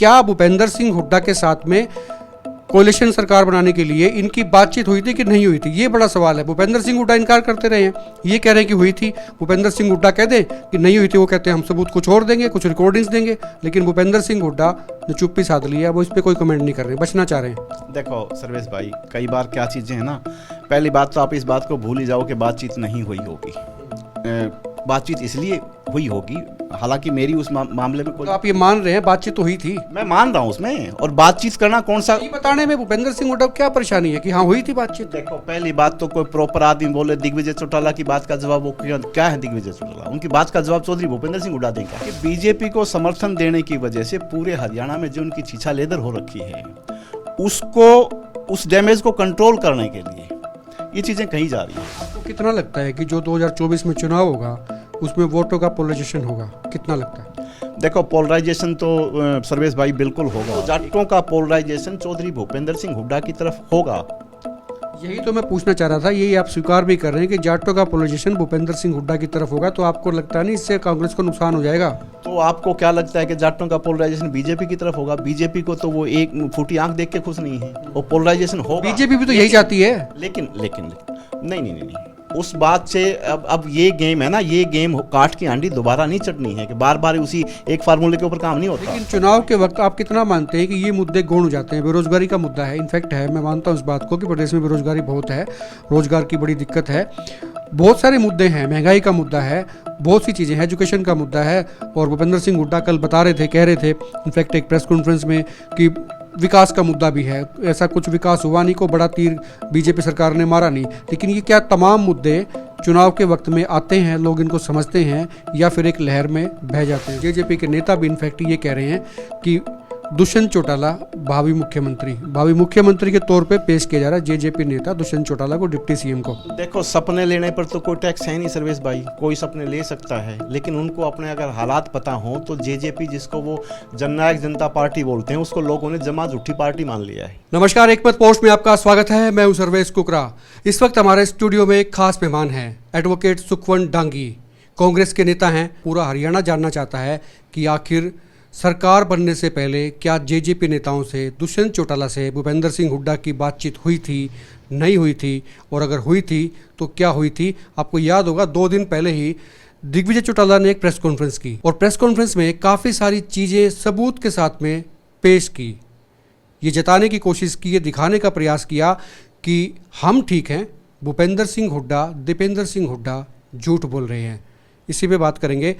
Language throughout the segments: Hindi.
क्या भूपेंद्र सिंह हुड्डा के साथ में कोalition सरकार बनाने के लिए इनकी बातचीत हुई थी कि नहीं हुई थी, ये बड़ा सवाल है। भूपेंद्र सिंह हुड्डा इनकार करते रहे हैं, ये कह रहे हैं कि हुई थी। भूपेंद्र सिंह हुड्डा कह दें कि नहीं हुई थी, वो कहते हैं हम सबूत कुछ और देंगे, कुछ रिकॉर्डिंग्स देंगे। लेकिन भूपेंद्र सिंह हुड्डा ने चुप्पी साध लिया, वो इस पर कोई कमेंट नहीं कर रहे, बचना चाह रहे हैं। देखो सर्वेश भाई, कई बार क्या चीज़ें हैं ना, पहली बात तो आप इस बात को भूल ही जाओ कि बातचीत नहीं हुई होगी। बातचीत इसलिए हुई होगी, हालांकि मेरी उस मामले में कोई, तो आप ये मान रहे हैं बातचीत तो हुई थी? मैं मान रहा हूँ उसमें, और बातचीत करना कौन सा, ये बताने में भूपेंद्र सिंह हुड्डा को क्या परेशानी है कि हाँ हुई थी बातचीत? देखो पहली बात तो कोई प्रॉपर आदमी बोले दिग्विजय चौटाला की बात का जवाब, वो क्या है दिग्विजय चौटाला, उनकी बात का जवाब चौधरी भूपेंद्र सिंह हुड्डा देंगे। कि बीजेपी को समर्थन देने की वजह से पूरे हरियाणा में जो उनकी छीछा लेदर हो रखी है, उसको, उस डैमेज को कंट्रोल करने के लिए ये चीज़ें कही जा रही हैं। आपको कितना लगता है कि जो 2024 में चुनाव होगा उसमें वोटों का पोलराइजेशन होगा, कितना लगता है? देखो पोलराइजेशन तो सर्वेश भाई बिल्कुल होगा। जाटों का पोलराइजेशन चौधरी भूपेंद्र सिंह हुड्डा की तरफ होगा। यही तो मैं पूछना चाह रहा था, यही आप स्वीकार भी कर रहे हैं कि जाटों का पोलराइजेशन भूपेंद्र सिंह हुड्डा की तरफ होगा, तो आपको लगता नहीं इससे कांग्रेस को नुकसान हो जाएगा? तो आपको क्या लगता है कि जाटों का पोलराइजेशन बीजेपी की तरफ होगा? बीजेपी को तो वो एक फूटी आंख देख के खुश नहीं है, वो पोलराइजेशन होगा। बीजेपी भी तो यही चाहती है। लेकिन नहीं, उस बात से अब ये गेम है ना, ये गेम काट की हांडी दोबारा नहीं चटनी है कि बार बार उसी एक फार्मूले के ऊपर काम नहीं होता। लेकिन चुनाव के वक्त आप कितना मानते हैं कि ये मुद्दे गौण हो जाते हैं? बेरोजगारी का मुद्दा है, इनफैक्ट है, मैं मानता हूँ इस बात को कि प्रदेश में बेरोजगारी बहुत है, रोजगार की बड़ी दिक्कत है, बहुत सारे मुद्दे हैं, महंगाई का मुद्दा है, बहुत सी चीज़ें हैं, एजुकेशन का मुद्दा है। और भूपेंद्र सिंह हुड्डा कल बता रहे थे, कह रहे थे इनफैक्ट एक प्रेस कॉन्फ्रेंस में कि विकास का मुद्दा भी है, ऐसा कुछ विकास हुआ नहीं, को बड़ा तीर बीजेपी सरकार ने मारा नहीं। लेकिन ये क्या तमाम मुद्दे चुनाव के वक्त में आते हैं, लोग इनको समझते हैं या फिर एक लहर में बह जाते हैं? जेजेपी के नेता भी इनफैक्ट ये कह रहे हैं कि दुष्यंत चौटाला भावी मुख्यमंत्री के तौर पे पेश किया जा रहा है जेजेपी नेता दुष्यंत चौटाला को, डिप्टी सीएम को। देखो सपने लेने पर तो कोई टैक्स है नहीं सर्वेश भाई, कोई सपने ले सकता है, लेकिन उनको अपने अगर हालात पता हो तो जेजेपी, जिसको वो जननायक जनता पार्टी बोलते हैं, उसको लोगों ने जमा झूठी पार्टी मान लिया है। नमस्कार, एक मत पोस्ट में आपका स्वागत है। मैं हूं सर्वेश कुकरा। इस वक्त हमारे स्टूडियो में एक खास मेहमान हैं, एडवोकेट सुखवंत डांगी, कांग्रेस के नेता हैं। पूरा हरियाणा जानना चाहता है कि आखिर सरकार बनने से पहले क्या जेजेपी नेताओं से, दुष्यंत चौटाला से भूपेंद्र सिंह हुड्डा की बातचीत हुई थी, नहीं हुई थी, और अगर हुई थी तो क्या हुई थी? आपको याद होगा 2 दिन पहले ही दिग्विजय चौटाला ने एक प्रेस कॉन्फ्रेंस की और प्रेस कॉन्फ्रेंस में काफ़ी सारी चीज़ें सबूत के साथ में पेश की, ये जताने की कोशिश की, ये दिखाने का प्रयास किया कि हम ठीक हैं, भूपेंद्र सिंह हुड्डा, दीपेंद्र सिंह हुड्डा झूठ बोल रहे हैं। इसी पे बात करेंगे।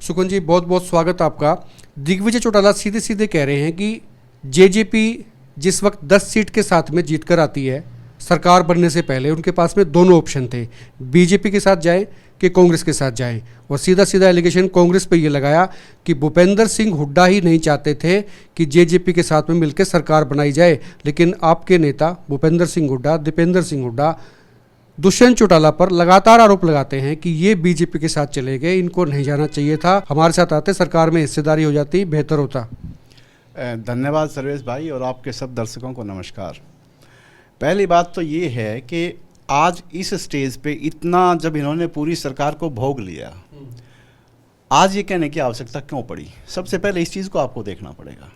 सुखवंत जी, बहुत बहुत स्वागत आपका। दिग्विजय चौटाला सीधे सीधे कह रहे हैं कि जेजेपी जिस वक्त 10 सीट के साथ में जीत कर आती है, सरकार बनने से पहले उनके पास में दोनों ऑप्शन थे, बीजेपी के साथ जाएं कि कांग्रेस के साथ जाएं। और सीधा सीधा एलिगेशन कांग्रेस पे ये लगाया कि भूपेंद्र सिंह हुड्डा ही नहीं चाहते थे कि जेजेपी के साथ में मिलकर सरकार बनाई जाए, लेकिन आपके नेता भूपेंद्र सिंह हुड्डा, दीपेंद्र सिंह हुड्डा दुष्यंत चौटाला पर लगातार आरोप लगाते हैं कि ये बीजेपी के साथ चले गए, इनको नहीं जाना चाहिए था, हमारे साथ आते, सरकार में हिस्सेदारी हो जाती, बेहतर होता। धन्यवाद सर्वेश भाई, और आपके सब दर्शकों को नमस्कार। पहली बात तो ये है कि आज इस स्टेज पे इतना जब इन्होंने पूरी सरकार को भोग लिया, आज ये कहने की आवश्यकता क्यों पड़ी? सबसे पहले इस चीज़ को आपको देखना पड़ेगा।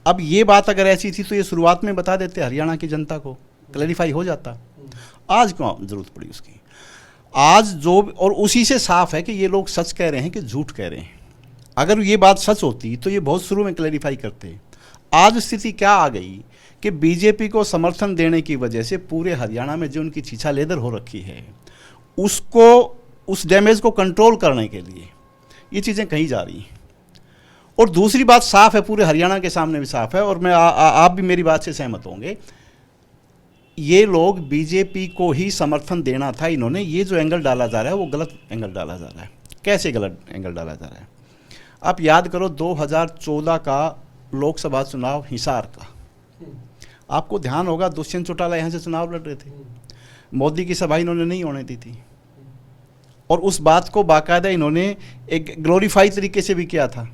अब ये बात अगर ऐसी थी तो ये शुरुआत में बता देते, हरियाणा की जनता को क्लैरिफाई हो जाता। आज क्यों जरूरत पड़ी उसकी? आज जो, और उसी से साफ है कि ये लोग सच कह रहे हैं कि झूठ कह रहे हैं। अगर ये बात सच होती तो ये बहुत शुरू में क्लैरिफाई करते। आज स्थिति क्या आ गई कि बीजेपी को समर्थन देने की वजह से पूरे हरियाणा में जो उनकी छीछा लेदर हो रखी है, उसको, उस डैमेज को कंट्रोल करने के लिए ये चीज़ें कही जा रही हैं। और दूसरी बात साफ है, पूरे हरियाणा के सामने भी साफ है, और मैं आप भी मेरी बात से सहमत होंगे, ये लोग बीजेपी को ही समर्थन देना था इन्होंने। ये जो एंगल डाला जा रहा है वो गलत एंगल डाला जा रहा है। कैसे गलत एंगल डाला जा रहा है? आप याद करो 2014 का लोकसभा चुनाव हिसार का, आपको ध्यान होगा दुष्यंत चौटाला यहाँ से चुनाव लड़ रहे थे, मोदी की सभा इन्होंने नहीं होने दी थी, और उस बात को बाकायदा इन्होंने एक ग्लोरीफाई तरीके से भी किया था,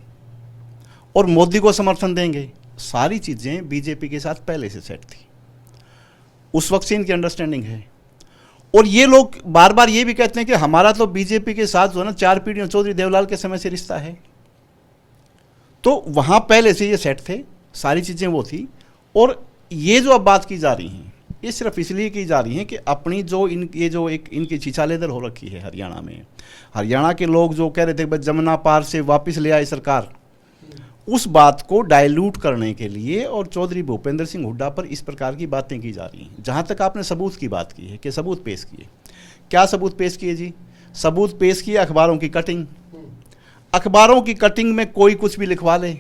और मोदी को समर्थन देंगे, सारी चीज़ें बीजेपी के साथ पहले से सेट थी, उस वक्त से इनकी अंडरस्टैंडिंग है। और ये लोग बार बार ये भी कहते हैं कि हमारा तो बीजेपी के साथ जो है ना 4 पीढ़ियों चौधरी देवलाल के समय से रिश्ता है, तो वहाँ पहले से ये सेट थे। सारी चीज़ें वो थी। और ये जो अब बात की जा रही हैं, ये सिर्फ इसलिए की जा रही हैं कि अपनी जो ये जो एक इनकी छीछालेदर हो रखी है हरियाणा में, हरियाणा के लोग जो कह रहे थे बस जमुना पार से वापस ले आई सरकार, उस बात को डाइल्यूट करने के लिए और चौधरी भूपेंद्र सिंह हुड्डा पर इस प्रकार की बातें की जा रही हैं। जहाँ तक आपने सबूत की बात की है कि सबूत पेश किए, क्या सबूत पेश किए जी? सबूत पेश किए अखबारों की कटिंग। अखबारों की कटिंग में कोई कुछ भी लिखवा ले,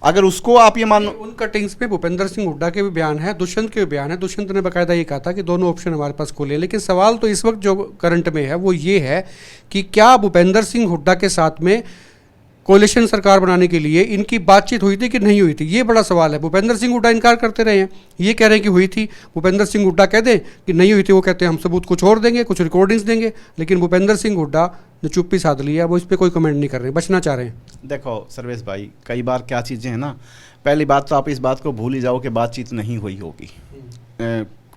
अगर उसको आप ये मान, उन कटिंग्स पे भूपेंद्र सिंह हुड्डा के भी बयान है, दुष्यंत के भी बयान है। दुष्यंत ने बाकायदा ये कहा था कि दोनों ऑप्शन हमारे पास खुले हैं। लेकिन सवाल तो इस वक्त जो करंट में है वो ये है कि क्या भूपेंद्र सिंह हुड्डा के साथ में कोalition सरकार बनाने के लिए इनकी बातचीत हुई थी कि नहीं हुई थी? ये बड़ा सवाल है। भूपेंद्र सिंह हुड्डा इनकार करते रहे हैं, ये कह रहे हैं कि हुई थी। भूपेंद्र सिंह हुड्डा कह दें कि नहीं हुई थी, वो कहते हैं हम सबूत कुछ और देंगे, कुछ रिकॉर्डिंग्स देंगे। लेकिन भूपेंद्र सिंह हुड्डा ने चुप्पी साध लिया, वो इस पर कोई कमेंट नहीं कर रहे, बचना चाह रहे हैं। देखो सर्वेश भाई, कई बार क्या चीज़ें हैं ना, पहली बात तो आप इस बात को भूल ही जाओ कि बातचीत नहीं हुई होगी।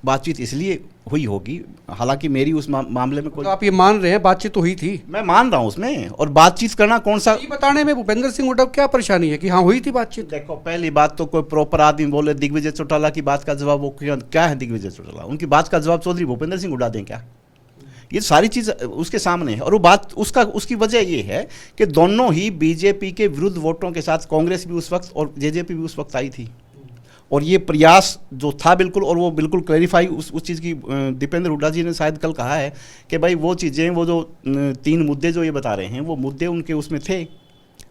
बातचीत इसलिए हुई होगी, हालांकि मेरी उस मामले में कोई, तो आप ये मान रहे हैं बातचीत तो हुई थी? मैं मान रहा हूँ उसमें, और बातचीत करना कौन सा, ये बताने में भूपेंद्र सिंह हुड्डा को क्या परेशानी है कि हाँ हुई थी बातचीत? देखो पहली बात तो कोई प्रॉपर आदमी बोले दिग्विजय चौटाला की बात का जवाब, वो क्या है दिग्विजय चौटाला, उनकी बात का जवाब चौधरी भूपेंद्र सिंह हुड्डा दें क्या? ये सारी चीज़ उसके सामने है। और वो बात उसकी वजह ये है कि दोनों ही बीजेपी के विरुद्ध वोटों के साथ, कांग्रेस भी उस वक्त और जेजेपी भी उस वक्त आई थी, और ये प्रयास जो था बिल्कुल, और वो बिल्कुल क्लैरिफाई उस चीज़ की, दीपेंद्र हुड्डा जी ने शायद कल कहा है कि भाई वो चीज़ें, वो जो 3 मुद्दे जो ये बता रहे हैं, वो मुद्दे उनके उसमें थे,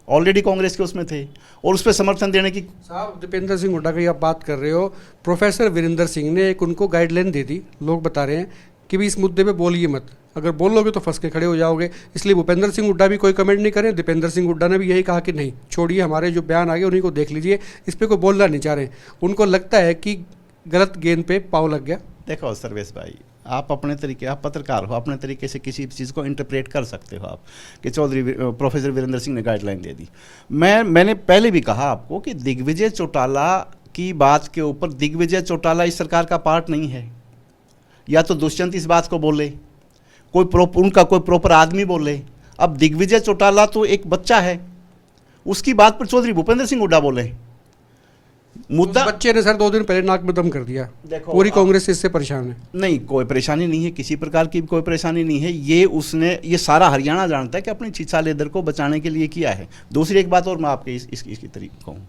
ऑलरेडी कांग्रेस के उसमें थे, और उस पर समर्थन देने की। साहब दीपेंद्र सिंह हुड्डा की आप बात कर रहे हो, प्रोफेसर वीरेंद्र सिंह ने एक उनको गाइडलाइन दे दी। लोग बता रहे हैं कि भी इस मुद्दे पे बोलिए मत, अगर बोलोगे तो फंस के खड़े हो जाओगे। इसलिए भूपेंद्र सिंह हुड्डा भी कोई कमेंट नहीं करें। दीपेंद्र सिंह हुड्डा ने भी यही कहा कि नहीं छोड़िए, हमारे जो बयान आ गए उन्हीं को देख लीजिए, इस पर कोई बोलना नहीं चाह रहे। उनको लगता है कि गलत गेंद पे पाव लग गया। देखो सर्वेश भाई, आप अपने तरीके, आप पत्रकार हो, अपने तरीके से किसी चीज़ को इंटरप्रेट कर सकते हो आप, कि प्रोफेसर वीरेंद्र सिंह ने गाइडलाइन दे दी। मैंने पहले भी कहा आपको कि दिग्विजय चौटाला की बात के ऊपर, दिग्विजय चौटाला इस सरकार का पार्ट नहीं है। या तो दुष्यंत इस बात को बोले, उनका कोई प्रॉपर आदमी बोले। अब दिग्विजय चौटाला तो एक बच्चा है, उसकी बात पर चौधरी भूपेंद्र सिंह हुड्डा बोले। मुद्दा, बच्चे ने सर 2 दिन पहले नाक में दम कर दिया। देखो पूरी कांग्रेस इससे परेशान है। नहीं, कोई परेशानी नहीं है, किसी प्रकार की कोई परेशानी नहीं है। ये सारा हरियाणा जानता है कि अपनी छीछालेदर को बचाने के लिए किया है। दूसरी एक बात और मैं आपके इसकी तरीके कहूँ,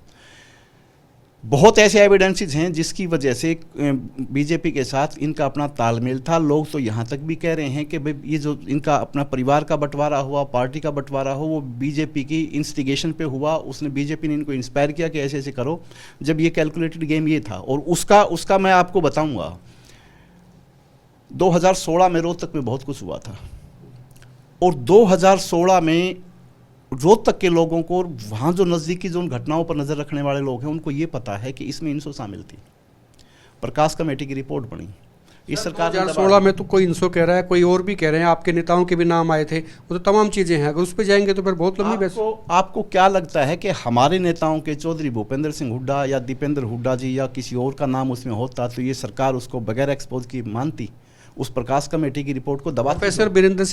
बहुत ऐसे एविडेंसेस हैं जिसकी वजह से बीजेपी के साथ इनका अपना तालमेल था। लोग तो यहाँ तक भी कह रहे हैं कि भाई ये जो इनका अपना परिवार का बंटवारा हुआ, पार्टी का बंटवारा हो, वो बीजेपी की इंस्टिगेशन पे हुआ। उसने, बीजेपी ने इनको इंस्पायर किया कि ऐसे ऐसे करो, जब ये कैलकुलेटेड गेम ये था। और उसका मैं आपको बताऊँगा, 2016 में रोहतक में बहुत कुछ हुआ था, और 2016 में रोहतक के लोगों को, वहाँ जो नज़दीकी जो उन घटनाओं पर नज़र रखने वाले लोग हैं, उनको ये पता है कि इसमें इंसो शामिल थी। प्रकाश कमेटी की रिपोर्ट बनी इस सरकार 2016 में। तो कोई इंसो कह रहा है, कोई और भी कह रहे हैं, आपके नेताओं के भी नाम आए थे, वो तो तमाम चीज़ें हैं। अगर उस पर जाएंगे तो फिर बहुत लंबी बहस। आपको क्या लगता है कि हमारे नेताओं के, चौधरी भूपेंद्र सिंह हुड्डा या दीपेंद्र हुड्डा जी या किसी और का नाम उसमें होता तो ये सरकार उसको बगैर एक्सपोज की मानती? उस प्रकाश कमेटी की रिपोर्ट को दबा। प्रोफेसर वीरेंद्र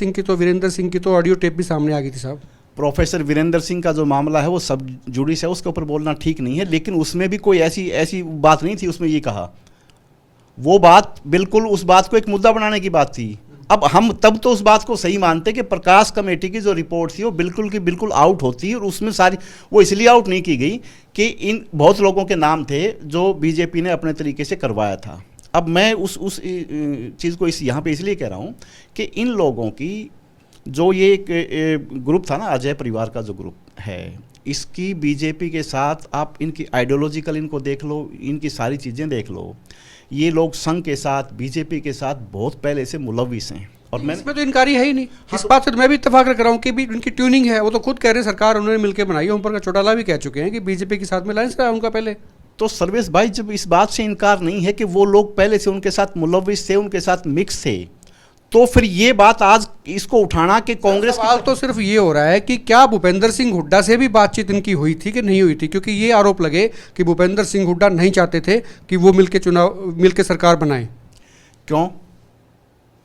सिंह की तो ऑडियो टेप भी सामने आ गई थी साहब। प्रोफेसर वीरेंद्र सिंह का जो मामला है वो सब जुडिस है, उसके ऊपर बोलना ठीक नहीं है, लेकिन उसमें भी कोई ऐसी बात नहीं थी। उसमें ये कहा, वो बात बिल्कुल उस बात को एक मुद्दा बनाने की बात थी। अब हम तब तो उस बात को सही मानते कि प्रकाश कमेटी की जो रिपोर्ट थी वो बिल्कुल की बिल्कुल आउट होती, और उसमें सारी, वो इसलिए आउट नहीं की गई कि इन बहुत लोगों के नाम थे जो बीजेपी ने अपने तरीके से करवाया था। अब मैं उस चीज़ को यहाँ पे इसलिए कह रहा हूँ कि इन लोगों की जो ये एक ग्रुप था ना, अजय परिवार का जो ग्रुप है, इसकी बीजेपी के साथ आप इनकी आइडियोलॉजिकल इनको देख लो, इनकी सारी चीज़ें देख लो, ये लोग संघ के साथ, बीजेपी के साथ बहुत पहले से मुलविस हैं। और मैं इसमें तो इनकारी है ही नहीं। इस बात से तो मैं भी इत्तेफाक रख रहा हूँ कि भी उनकी ट्यूनिंग है। वो तो खुद कह रहे हैं सरकार उन्होंने मिलकर बनाई है। ओम प्रकाश चौटाला भी कह चुके हैं कि बीजेपी के साथ में अलायंस रहा उनका पहले। तो सर्वेश भाई, जब इस बात से इनकार नहीं है कि वो लोग पहले से उनके साथ मुलविस थे, उनके साथ मिक्स थे, तो फिर ये बात आज इसको उठाना कि कांग्रेस सवाल तो सिर्फ ये हो रहा है कि क्या भूपेंद्र सिंह हुड्डा से भी बातचीत इनकी हुई थी कि नहीं हुई थी? क्योंकि ये आरोप लगे कि भूपेंद्र सिंह हुड्डा नहीं चाहते थे कि वो मिलके सरकार बनाए। क्यों?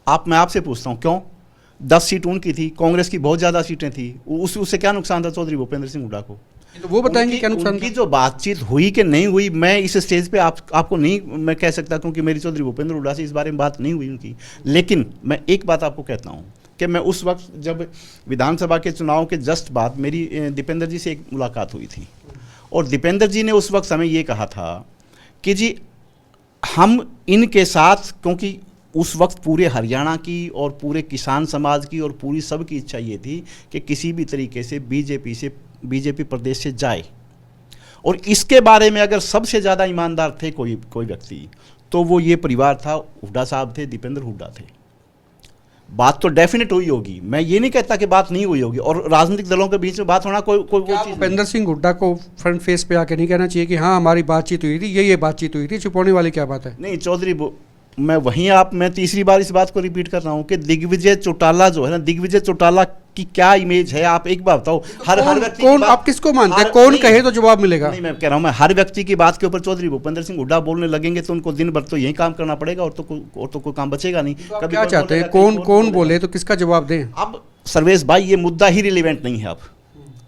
मैं आपसे पूछता हूँ, क्यों? 10 सीट उनकी थी, कांग्रेस की बहुत ज़्यादा सीटें थी, उससे क्या नुकसान था चौधरी भूपेंद्र सिंह हुड्डा को? तो वो बताएंगे क्या नुकसान उनकी जो बातचीत हुई कि नहीं हुई, मैं इस स्टेज पे आपको नहीं मैं कह सकता, क्योंकि मेरी चौधरी भूपेंद्र हुड्डा से इस बारे में बात नहीं हुई उनकी। लेकिन मैं एक बात आपको कहता हूँ कि मैं उस वक्त जब विधानसभा के चुनाव के जस्ट बाद मेरी दीपेंद्र जी से एक मुलाकात हुई थी, और दीपेंद्र जी ने उस वक्त हमें ये कहा था कि जी हम इनके साथ, क्योंकि उस वक्त पूरे हरियाणा की और पूरे किसान समाज की और पूरी सब की इच्छा ये थी कि किसी भी तरीके से बीजेपी प्रदेश से जाए, और इसके बारे में अगर सबसे ज़्यादा ईमानदार थे कोई व्यक्ति, तो वो ये परिवार था, हुड्डा साहब थे, दीपेंद्र हुड्डा थे। बात तो डेफिनेट हुई होगी, मैं ये नहीं कहता कि बात नहीं हुई होगी, और राजनीतिक दलों के बीच में बात होना कोई चीज़। भूपेंद्र सिंह हुड्डा को फ्रंट फेस पे आके नहीं कहना चाहिए कि हाँ हमारी बातचीत हुई थी, ये बातचीत हुई थी, छुपाने वाली क्या बात है? नहीं चौधरी, मैं तीसरी बार इस बात को रिपीट कर रहा हूँ कि दिग्विजय चौटाला जो है ना, दिग्विजय चौटाला की क्या इमेज है, आप एक बार बताओ। हर व्यक्ति कौन आप किसको मानते हैं? कौन कहे तो जवाब मिलेगा। नहीं, मैं कह रहा हूँ, मैं हर व्यक्ति की बात के ऊपर चौधरी भूपेंद्र सिंह हुड्डा बोलने लगेंगे तो उनको दिन भर तो यही काम करना पड़ेगा, और तो कोई काम बचेगा नहीं। तो क्या चाहते हैं, कौन बोले तो किसका जवाब दें? अब सर्वेश भाई, ये मुद्दा ही रिलेवेंट नहीं है।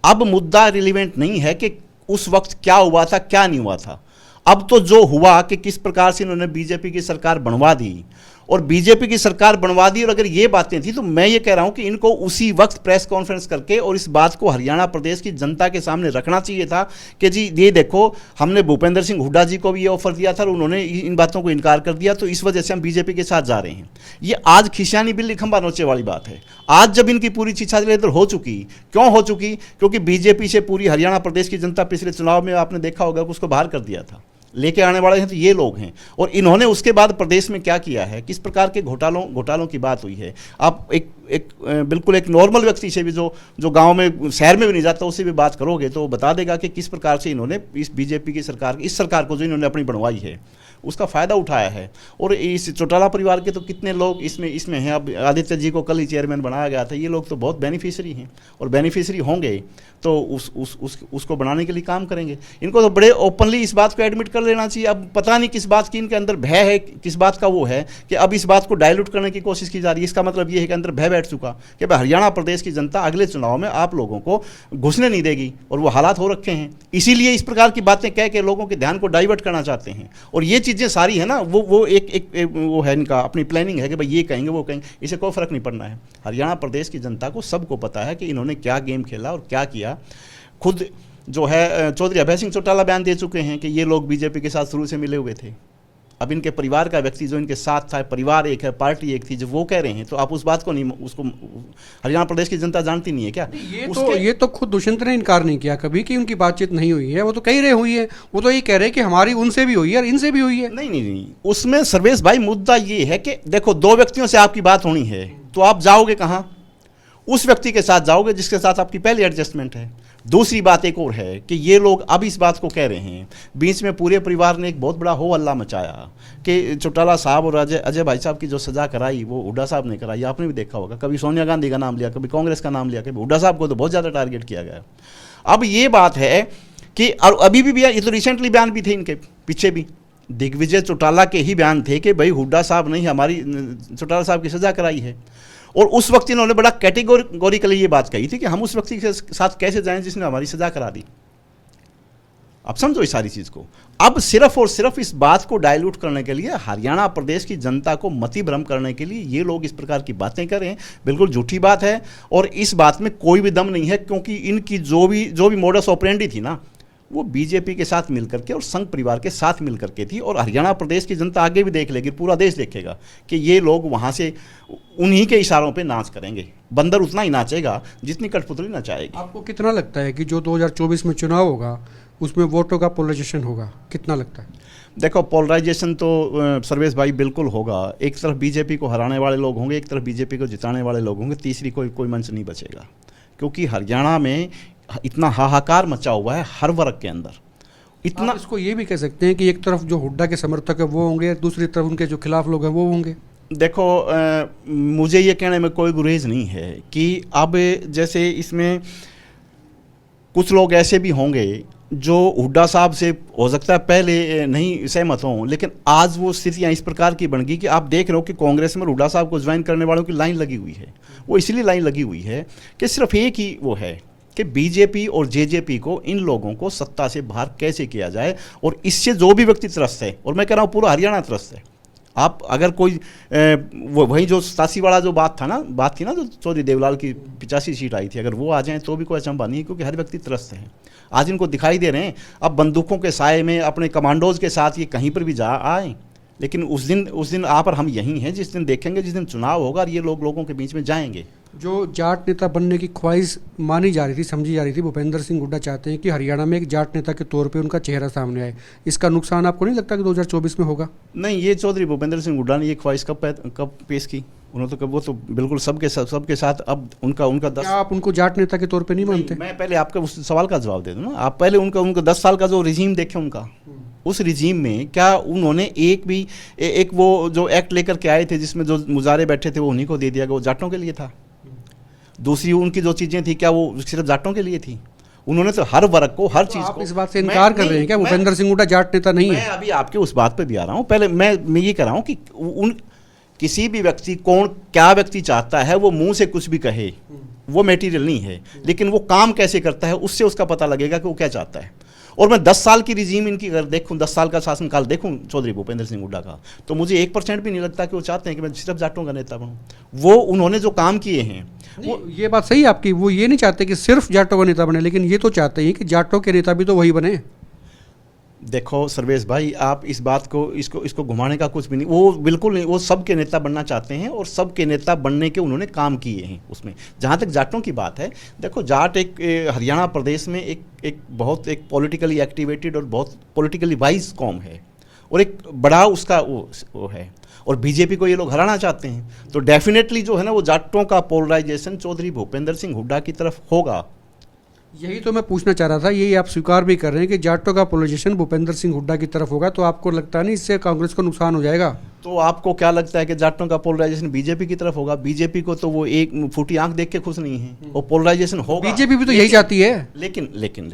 अब मुद्दा रिलेवेंट नहीं है कि उस वक्त क्या हुआ था, क्या नहीं हुआ था। अब तो जो हुआ कि किस प्रकार से इन्होंने बीजेपी की सरकार बनवा दी, और बीजेपी की सरकार बनवा दी, और अगर ये बातें थी तो मैं ये कह रहा हूं कि इनको उसी वक्त प्रेस कॉन्फ्रेंस करके और इस बात को हरियाणा प्रदेश की जनता के सामने रखना चाहिए था कि जी ये देखो, हमने भूपेंद्र सिंह हुड्डा जी को भी ये ऑफर दिया था और उन्होंने इन बातों को इनकार कर दिया, तो इस वजह से हम बीजेपी के साथ जा रहे हैं। ये आज खिसियानी बिल्ली खंबा नोचे वाली बात है। आज जब इनकी पूरी छीछाछाली इधर हो चुकी, क्यों हो चुकी? क्योंकि बीजेपी से पूरी हरियाणा प्रदेश की जनता पिछले चुनाव में आपने देखा होगा कि उसको बाहर कर दिया था। लेके आने वाले हैं तो ये लोग हैं, और इन्होंने उसके बाद प्रदेश में क्या किया है, किस प्रकार के घोटालों की बात हुई है। आप बिल्कुल एक नॉर्मल व्यक्ति से भी जो गांव में शहर में भी नहीं जाता, उससे भी बात करोगे तो बता देगा कि किस प्रकार से इन्होंने इस बीजेपी की सरकार, इस सरकार को जो इन्होंने अपनी बनवाई है, उसका फ़ायदा उठाया है। और इस चौटाला परिवार के तो कितने लोग इसमें हैं। अब आदित्य जी को कल ही चेयरमैन बनाया गया था, ये लोग तो बहुत बेनिफिशियरी हैं, और बेनिफिशियरी होंगे तो उसको बनाने के लिए काम करेंगे। इनको तो बड़े ओपनली इस बात को एडमिट कर लेना चाहिए। अब पता नहीं किस बात की इनके अंदर भय है, किस बात का वो है कि अब इस बात को डाइल्यूट करने की कोशिश की जा रही है। इसका मतलब ये है कि अंदर भय बैठ चुका कि भाई हरियाणा प्रदेश की जनता अगले चुनाव में आप लोगों को घुसने नहीं देगी, और वो हालात हो रखे हैं। इसीलिए इस प्रकार की बातें कह के लोगों के ध्यान को डाइवर्ट करना चाहते हैं। और ये चीज़ें सारी है ना, वो एक वो है, इनका अपनी प्लानिंग है कि भाई ये कहेंगे वो कहेंगे, इसे कोई फर्क नहीं पड़ना है। हरियाणा प्रदेश की जनता को सबको पता है कि इन्होंने क्या गेम खेला और क्या किया। खुद जो है चौधरी अभय सिंह चौटाला बयान दे चुके हैं कि ये लोग बीजेपी के साथ शुरू से मिले हुए थे। अब इनके परिवार का व्यक्ति जो इनके साथ था, परिवार एक है, पार्टी एक थी, जब वो कह रहे हैं तो आप उस बात को नहीं, उसको हरियाणा प्रदेश की जनता जानती नहीं है क्या? ये तो खुद दुष्यंत ने इनकार नहीं किया कभी कि उनकी बातचीत नहीं हुई है। वो तो कह रहे हुई है, वो तो ये कह रहे हैं कि हमारी उनसे भी हुई है और इनसे भी हुई है। नहीं, उसमें सर्वेश भाई मुद्दा ये है कि देखो, दो व्यक्तियों से आपकी बात होनी है तो आप जाओगे कहाँ? उस व्यक्ति के साथ जाओगे जिसके साथ आपकी पहली एडजस्टमेंट है। दूसरी बात एक और है कि ये लोग अब इस बात को कह रहे हैं, बीच में पूरे परिवार ने एक बहुत बड़ा हो हल्ला मचाया कि चौटाला साहब और अजय भाई साहब की जो सज़ा कराई वो हुड्डा साहब ने कराई। आपने भी देखा होगा, कभी सोनिया गांधी का नाम लिया, कभी कांग्रेस का नाम लिया, कभी हुड्डा साहब को तो बहुत ज़्यादा टारगेट किया गया। अब ये बात है कि और अभी भी ये तो रिसेंटली बयान भी थे इनके पीछे भी, दिग्विजय चौटाला के ही बयान थे कि भाई हुड्डा साहब ने हमारी चौटाला साहब की सज़ा कराई है। और उस वक्त इन्होंने बड़ा कैटेगोरिकली ये बात कही थी कि हम उस व्यक्ति के साथ कैसे जाएं जिसने हमारी सजा करा दी। अब समझो इस सारी चीज़ को। अब सिर्फ और सिर्फ इस बात को डाइल्यूट करने के लिए, हरियाणा प्रदेश की जनता को मतिभ्रम करने के लिए ये लोग इस प्रकार की बातें कर रहे हैं। बिल्कुल झूठी बात है, और इस बात में कोई भी दम नहीं है, क्योंकि इनकी जो भी मोडस ऑपरेंडी थी ना, वो बीजेपी के साथ मिलकर के और संघ परिवार के साथ मिलकर के थी। और हरियाणा प्रदेश की जनता आगे भी देख लेगी, पूरा देश देखेगा कि ये लोग वहाँ से उन्हीं के इशारों पे नाच करेंगे। बंदर उतना ही नाचेगा जितनी कठपुतली नचाएगी। आपको कितना लगता है कि जो 2024 में चुनाव होगा उसमें वोटों का पोलराइजेशन होगा? कितना लगता है? देखो, पोलराइजेशन तो सर्वेश भाई बिल्कुल होगा। एक तरफ बीजेपी को हराने वाले लोग होंगे, एक तरफ बीजेपी को जिताने वाले लोग होंगे, तीसरी कोई मंच नहीं बचेगा। क्योंकि हरियाणा में इतना हाहाकार मचा हुआ है हर वर्ग के अंदर। इतना इसको ये भी कह सकते हैं कि एक तरफ जो हुड्डा के समर्थक है वो होंगे, दूसरी तरफ उनके जो खिलाफ लोग हैं वो होंगे। देखो, मुझे ये कहने में कोई गुरेज नहीं है कि अब जैसे इसमें कुछ लोग ऐसे भी होंगे जो हुड्डा साहब से हो सकता है पहले नहीं सहमत हों, लेकिन आज वो स्थितियाँ इस प्रकार की बन गई कि आप देख रहे हो कि कांग्रेस में हुड्डा साहब को ज्वाइन करने वालों की लाइन लगी हुई है। वो इसलिए लाइन लगी हुई है कि सिर्फ एक ही वो है कि बीजेपी और जेजेपी को, इन लोगों को सत्ता से बाहर कैसे किया जाए, और इससे जो भी व्यक्ति त्रस्त है, और मैं कह रहा हूँ पूरा हरियाणा त्रस्त है। आप अगर कोई वही जो 87 वाला जो बात थी ना जो चौधरी देवलाल की 85 सीट आई थी, अगर वो आ जाएं तो भी कोई अचंभा नहीं है, क्योंकि हर व्यक्ति त्रस्त है। आज इनको दिखाई दे रहे हैं अब बंदूकों के साए में अपने कमांडोज के साथ ये कहीं पर भी जा आए, लेकिन उस दिन आप और हम यहीं हैं जिस दिन देखेंगे, जिस दिन चुनाव होगा और ये लोगों के बीच में जाएंगे। जो जाट नेता बनने की ख्वाहिश मानी जा रही थी, समझी जा रही थी, भूपेंद्र सिंह हुड्डा चाहते हैं कि हरियाणा में एक जाट नेता के तौर पे उनका चेहरा सामने आए। इसका नुकसान आपको नहीं लगता कि 2024 में होगा? नहीं, ये चौधरी भूपेंद्र सिंह हुड्डा ने ये ख्वाहिश कब पेश की? उन्होंने तो वो तो बिल्कुल सबके साथ अब उनका 10। क्या आप उनको जाट नेता के तौर पे नहीं मानते? मैं पहले आपका उस सवाल का जवाब दे दूँ ना। आप पहले उनका 10 साल का जो रिजीम देखें उनका, उस रिजीम में क्या उन्होंने एक वो जो एक्ट लेकर के आए थे जिसमें जो मुजारे बैठे थे वो उन्हीं को दे दिया गया, वो जाटों के लिए था? दूसरी उनकी जो चीज़ें थी क्या वो सिर्फ जाटों के लिए थी? उन्होंने तो हर वर्ग को, हर चीज़ को। इस बात से इनकार कर रहे हैं क्या भूपेंद्र सिंह हुड्डा जाट नेता नहीं है? मैं अभी आपके उस बात पे भी आ रहा हूँ। पहले मैं ये कह रहा हूँ कि किसी भी व्यक्ति, क्या व्यक्ति चाहता है वो मुंह से कुछ भी कहे, वो मटेरियल नहीं है, लेकिन वो काम कैसे करता है उससे उसका पता लगेगा कि वो क्या चाहता है। और मैं 10 साल की रिजीम इनकी अगर देखूं, 10 साल का शासनकाल देखूं चौधरी भूपेंद्र सिंह हुड्डा का, तो मुझे 1% भी नहीं लगता कि वो चाहते हैं कि मैं सिर्फ जाटों का नेता बनूं। वो उन्होंने जो काम किए हैं वो, ये बात सही है आपकी, वो ये नहीं चाहते कि सिर्फ जाटों का नेता बने, लेकिन ये तो चाहते हैं कि जाटों के नेता भी तो वही बने। देखो सर्वेश भाई, आप इस बात को इसको घुमाने का कुछ भी नहीं, वो बिल्कुल नहीं, वो सबके नेता बनना चाहते हैं और सबके नेता बनने के उन्होंने काम किए हैं उसमें। जहाँ तक जाटों की बात है, देखो जाट एक हरियाणा प्रदेश में एक बहुत एक पॉलिटिकली एक्टिवेटेड और बहुत पॉलिटिकली वाइज कौम है, और एक बड़ा उसका वो है, और बीजेपी को ये लोग हराना चाहते हैं। तो डेफिनेटली जो है ना वो जाटों का पोलराइजेशन चौधरी भूपेंद्र सिंह हुड्डा की तरफ होगा। यही तो मैं पूछना चाह रहा था, यही आप स्वीकार भी कर रहे हैं कि जाटों का पोलराइजेशन भूपेंद्र सिंह हुड्डा की तरफ होगा, तो आपको लगता नहीं इससे कांग्रेस को नुकसान हो जाएगा? तो आपको क्या लगता है कि जाटों का पोलराइजेशन बीजेपी की तरफ होगा? बीजेपी को तो वो एक फूटी आंख देख के खुश नहीं है, और पोलराइजेशन होगा। बीजेपी भी तो यही चाहती है। लेकिन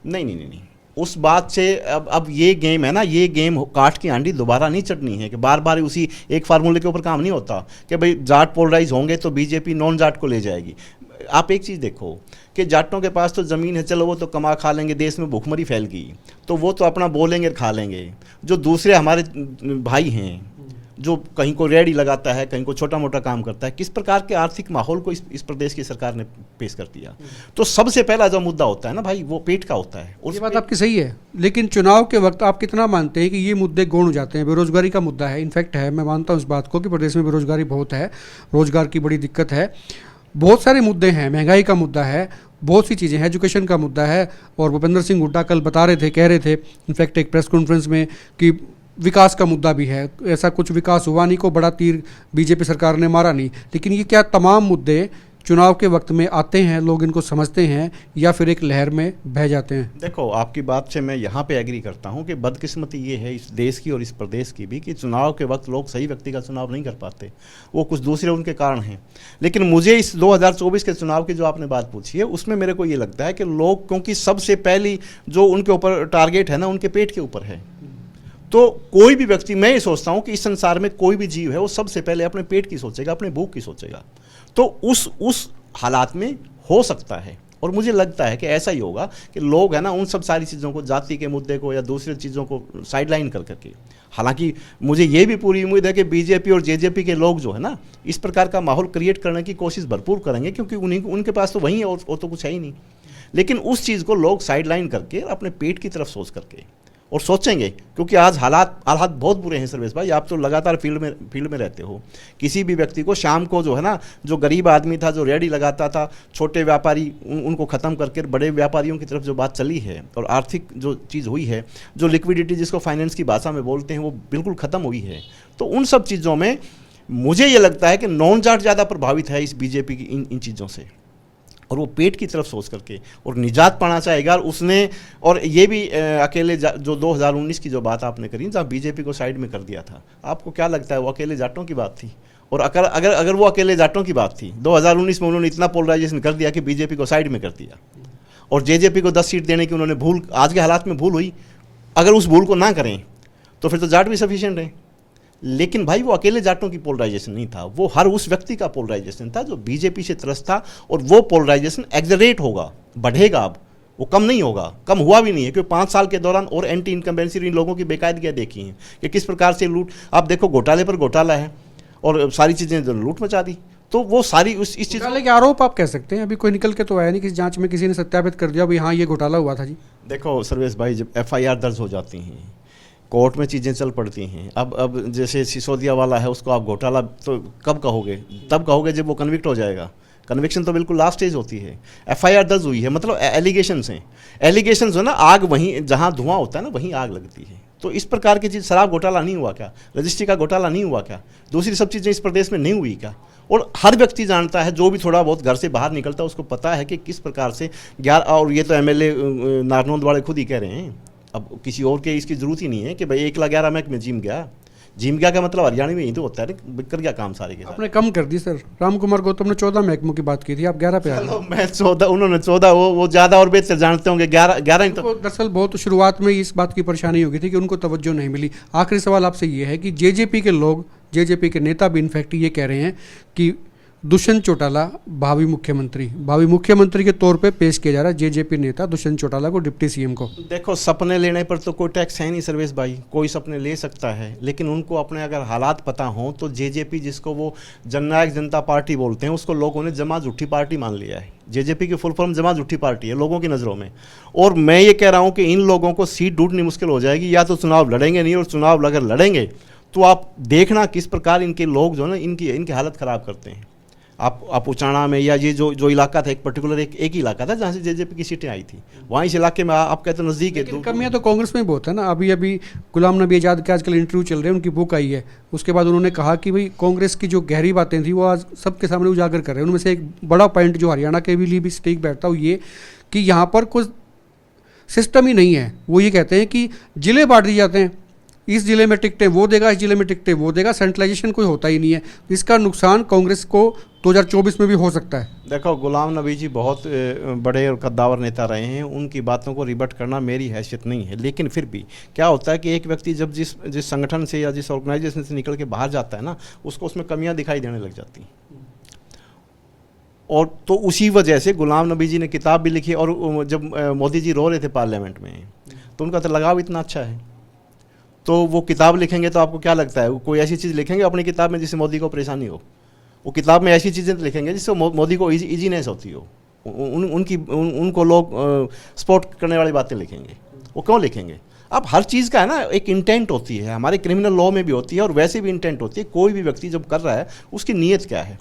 नहीं, उस बात से अब ये गेम है ना, ये गेम काट की हांडी दोबारा नहीं चढ़नी है, कि बार बार उसी एक फार्मूले के ऊपर काम नहीं होता कि भाई जाट पोलराइज होंगे तो बीजेपी नॉन जाट को ले जाएगी। आप एक चीज़ देखो कि जाटों के पास तो ज़मीन है, चलो वो तो कमा खा लेंगे, देश में भूखमरी फैल गई तो वो तो अपना बोलेंगे खा लेंगे। जो दूसरे हमारे भाई हैं, जो कहीं को रेहड़ी लगाता है, कहीं को छोटा मोटा काम करता है, किस प्रकार के आर्थिक माहौल को इस प्रदेश की सरकार ने पेश कर दिया। तो सबसे पहला जो मुद्दा होता है ना भाई, वो पेट का होता है। ये बात आपकी सही है, लेकिन चुनाव के वक्त आप कितना मानते हैं कि ये मुद्दे गौण हो जाते हैं? बेरोजगारी का मुद्दा है, इनफैक्ट है, मैं मानता हूँ इस बात को कि प्रदेश में बेरोजगारी बहुत है, रोजगार की बड़ी दिक्कत है, बहुत सारे मुद्दे हैं, महंगाई का मुद्दा है, बहुत सी चीज़ें हैं, एजुकेशन का मुद्दा है। और भूपेंद्र सिंह हुड्डा कल बता रहे थे, कह रहे थे इनफैक्ट एक प्रेस कॉन्फ्रेंस में कि विकास का मुद्दा भी है, ऐसा कुछ विकास हुआ नहीं, को बड़ा तीर बीजेपी सरकार ने मारा नहीं। लेकिन ये क्या तमाम मुद्दे चुनाव के वक्त में आते हैं, लोग इनको समझते हैं, या फिर एक लहर में बह जाते हैं? देखो, आपकी बात से मैं यहाँ पे एग्री करता हूँ कि बदकिस्मती ये है इस देश की और इस प्रदेश की भी कि चुनाव के वक्त लोग सही व्यक्ति का चुनाव नहीं कर पाते, वो कुछ दूसरे उनके कारण हैं। लेकिन मुझे इस 2024 के चुनाव की जो आपने बात पूछी है उसमें मेरे को ये लगता है कि लोग, क्योंकि सबसे पहली जो उनके ऊपर टारगेट है ना, उनके पेट के ऊपर है। तो कोई भी व्यक्ति, मैं ये सोचता हूँ कि इस संसार में कोई भी जीव है वो सबसे पहले अपने पेट की सोचेगा, अपने भूख की सोचेगा। तो उस हालात में हो सकता है, और मुझे लगता है कि ऐसा ही होगा कि लोग है ना उन सब सारी चीज़ों को, जाति के मुद्दे को या दूसरी चीज़ों को साइडलाइन कर करके, हालांकि मुझे ये भी पूरी उम्मीद है कि बीजेपी और जेजेपी के लोग जो है ना इस प्रकार का माहौल क्रिएट करने की कोशिश भरपूर करेंगे, क्योंकि उनके पास तो वही है और तो कुछ है ही नहीं। लेकिन उस चीज़ को लोग साइडलाइन करके अपने पेट की तरफ सोच करके और सोचेंगे, क्योंकि आज हालात बहुत बुरे हैं सर्वेश भाई। आप तो लगातार फील्ड में रहते हो। किसी भी व्यक्ति को शाम को जो है ना, जो गरीब आदमी था, जो रेहड़ी लगाता था, छोटे व्यापारी, उनको ख़त्म करके बड़े व्यापारियों की तरफ जो बात चली है और आर्थिक जो चीज़ हुई है, जो लिक्विडिटी जिसको फाइनेंस की भाषा में बोलते हैं, वो बिल्कुल ख़त्म हुई है। तो उन सब चीज़ों में मुझे ये लगता है कि नॉन जाट ज़्यादा प्रभावित है इस बीजेपी की इन चीज़ों से, और वो पेट की तरफ सोच करके और निजात पाना चाहेगा उसने। और ये भी अकेले जो 2019 की जो बात आपने करी, जहाँ बीजेपी को साइड में कर दिया था, आपको क्या लगता है वो अकेले जाटों की बात थी? और अगर वो अकेले जाटों की बात थी, 2019 में उन्होंने इतना पोलराइजेशन कर दिया कि बीजेपी को साइड में कर दिया, और जेजेपी को 10 सीट देने की उन्होंने भूल, आज के हालात में भूल हुई। अगर उस भूल को ना करें तो फिर तो जाट भी सफिशिएंट है। लेकिन भाई वो अकेले जाटों की पोलराइजेशन नहीं था, वो हर उस व्यक्ति का पोलराइजेशन था जो बीजेपी से त्रस्त था। और वो पोलराइजेशन एक्सलरेट होगा, बढ़ेगा, अब वो कम नहीं होगा, कम हुआ भी नहीं है, क्योंकि 5 साल के दौरान और एंटी इनकम्बेंसी इन लोगों की बेकायदगियाँ देखी हैं कि किस प्रकार से लूट, आप देखो घोटाले पर घोटाला है और सारी चीज़ें लूट मचा दी। तो वो सारी इस चीज़ घोटाले के आरोप आप कह सकते हैं, अभी कोई निकल के तो आया नहीं किसी जांच में, किसी ने सत्यापित कर दिया भाई हाँ ये घोटाला हुआ था जी। देखो सर्वेश भाई, जब FIR दर्ज हो जाती हैं, कोर्ट में चीज़ें चल पड़ती हैं, अब जैसे सिसोदिया वाला है, उसको आप घोटाला तो कब कहोगे, तब कहोगे जब वो कन्विक्ट हो जाएगा। कन्विक्शन तो बिल्कुल लास्ट स्टेज होती है। FIR दर्ज हुई है, मतलब एलिगेशंस हैं, एलिगेशंस हो ना, आग वहीं जहाँ धुआं होता है ना वहीं आग लगती है। तो इस प्रकार की चीज़, शराब घोटाला नहीं हुआ क्या, रजिस्ट्री का घोटाला नहीं हुआ क्या, दूसरी सब चीज़ें इस प्रदेश में नहीं हुई क्या? और हर व्यक्ति जानता है, जो भी थोड़ा बहुत घर से बाहर निकलता है उसको पता है कि किस प्रकार से 11, और ये तो MLA नारनौंद वाले खुद ही कह रहे हैं, अब किसी और के इसकी ज़रूरत ही नहीं है कि भाई 1,11,000 में जिम गया का मतलब हरियाणा में यही तो होता है ना, बिकर गया काम सारे के साथ। आपने कम कर दी सर, राम कुमार गौतम ने 14 महकमों की बात की थी, आप 11 पे आ गए। मैं 14, उन्होंने 14, वो ज़्यादा और बेहतर जानते होंगे, 11 ही तो। दरअसल बहुत शुरुआत में इस बात की परेशानी हो गई थी कि उनको तवज्जो नहीं मिली। आखिरी सवाल आपसे ये है कि जेजेपी के लोग, जेजेपी के नेता भी इनफैक्ट ये कह रहे हैं कि दुष्यंत चौटाला भावी मुख्यमंत्री के तौर पे पेश किया जा रहा है, जेजेपी नेता दुष्यंत चौटाला को डिप्टी CM को। देखो, सपने लेने पर तो कोई टैक्स है नहीं सर्वेश भाई, कोई सपने ले सकता है, लेकिन उनको अपने अगर हालात पता हों तो जेजेपी, जिसको वो जननायक जनता पार्टी बोलते हैं, उसको लोगों ने जमा झूठी पार्टी मान लिया है। जेजेपी की फुल फॉर्म जमा झूठी पार्टी है लोगों की नज़रों में। और मैं ये कह रहा हूँ कि इन लोगों को सीट ढूंढनी मुश्किल हो जाएगी, या तो चुनाव लड़ेंगे नहीं, और चुनाव अगर लड़ेंगे तो आप देखना किस प्रकार इनके लोग जो है ना, इनकी हालत ख़राब करते हैं। आप उचाना में, या ये जो इलाका था, एक पर्टिकुलर एक ही इलाका था जहाँ से जेजेपी की सीटें आई थी, वहाँ इस इलाके में आप कहते हो नज़दीक है। कमियां तो कांग्रेस में बहुत है ना। अभी गुलाम नबी आज़ाद के आजकल इंटरव्यू चल रहे हैं, उनकी बुक आई है, उसके बाद उन्होंने कहा कि भाई कांग्रेस की जो गहरी बातें थी वो आज सबके सामने उजागर कर रहे हैं। उनमें से एक बड़ा पॉइंट जो हरियाणा के लिए भी स्टेक बैठता है ये कि यहाँ पर कुछ सिस्टम ही नहीं है। वो ये कहते हैं कि जिले बांट दिए जाते हैं, इस जिले में टिकटें वो देगा, इस जिले में टिकटें वो देगा, सेंट्रलाइजेशन कोई होता ही नहीं है। इसका नुकसान कांग्रेस को 2024 में भी हो सकता है। देखो, गुलाम नबी जी बहुत बड़े और कद्दावर नेता रहे हैं, उनकी बातों को रिबट करना मेरी हैसियत नहीं है, लेकिन फिर भी क्या होता है कि एक व्यक्ति जब जिस संगठन से या जिस ऑर्गेनाइजेशन से निकल के बाहर जाता है ना, उसको उसमें कमियाँ दिखाई देने लग जाती हैं। और तो उसी वजह से गुलाम नबी जी ने किताब भी लिखी, और जब मोदी जी रो रहे थे पार्लियामेंट में, तो उनका तो लगाव इतना अच्छा है, तो वो किताब लिखेंगे तो आपको क्या लगता है, वो कोई ऐसी चीज़ लिखेंगे अपनी किताब में जिससे मोदी को परेशानी हो? वो किताब में ऐसी चीज़ें लिखेंगे जिससे मोदी को ईजीनेस होती हो, उनको लोग सपोर्ट करने वाली बातें लिखेंगे। वो क्यों लिखेंगे? अब हर चीज़ का है ना एक इंटेंट होती है, हमारे क्रिमिनल लॉ में भी होती है और वैसे भी इंटेंट होती है। कोई भी व्यक्ति जब कर रहा है उसकी नीयत क्या है,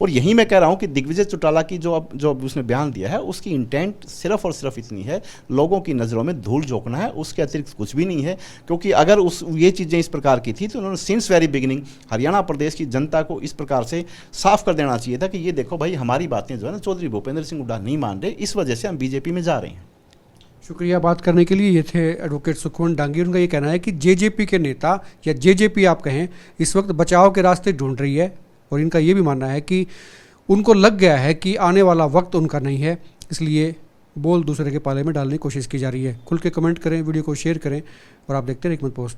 और यही मैं कह रहा हूँ कि दिग्विजय चौटाला की जो अब उसने बयान दिया है, उसकी इंटेंट सिर्फ और सिर्फ इतनी है, लोगों की नज़रों में धूल झोंकना है, उसके अतिरिक्त कुछ भी नहीं है। क्योंकि अगर ये चीज़ें इस प्रकार की थी तो उन्होंने सिंस वेरी बिगिनिंग हरियाणा प्रदेश की जनता को इस प्रकार से साफ कर देना चाहिए था कि ये देखो भाई, हमारी बातें जो है ना चौधरी भूपेंद्र सिंह हुड्डा नहीं मान रहे, इस वजह से हम बीजेपी में जा रहे हैं। शुक्रिया बात करने के लिए। ये थे एडवोकेट सुखवंत डांगी। उनका ये कहना है कि जेजेपी के नेता या जेजेपी आप कहें, इस वक्त बचाव के रास्ते ढूंढ रही है, और इनका ये भी मानना है कि उनको लग गया है कि आने वाला वक्त उनका नहीं है, इसलिए बोल दूसरे के पाले में डालने की कोशिश की जा रही है। खुल के कमेंट करें, वीडियो को शेयर करें, और आप देखते रहिए एक मिनट पोस्ट।